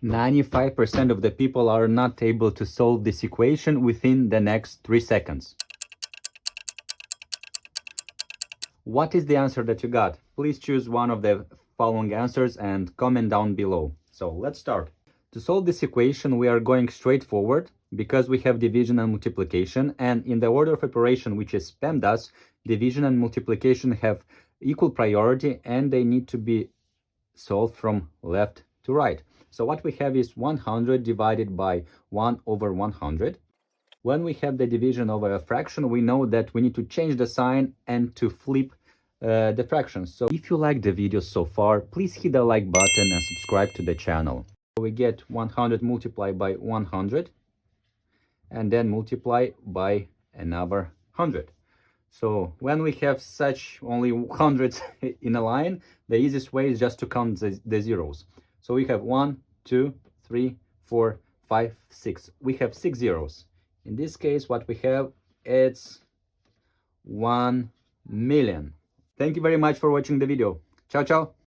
95% of the people are not able to solve this equation within the next 3 seconds. What is the answer that you got? Please choose one of the following answers and comment down below. So let's start. To solve this equation, we are going straight forward because we have division and multiplication, and in the order of operation, which is PEMDAS, division and multiplication have equal priority and they need to be solved from left to right. So what we have is 100 divided by 1 over 100. When we have the division over a fraction, we know that we need to change the sign and to flip the fraction. So if you like the video so far, please hit the like button and subscribe to the channel. We get 100 multiplied by 100 and then multiply by another 100. So when we have such only hundreds in a line, the easiest way is just to count the zeros. So we have 1, 2, 3, 4, 5, 6. We have 6 zeros. In this case, what we have, it's 1 million. Thank you very much for watching the video. Ciao, ciao.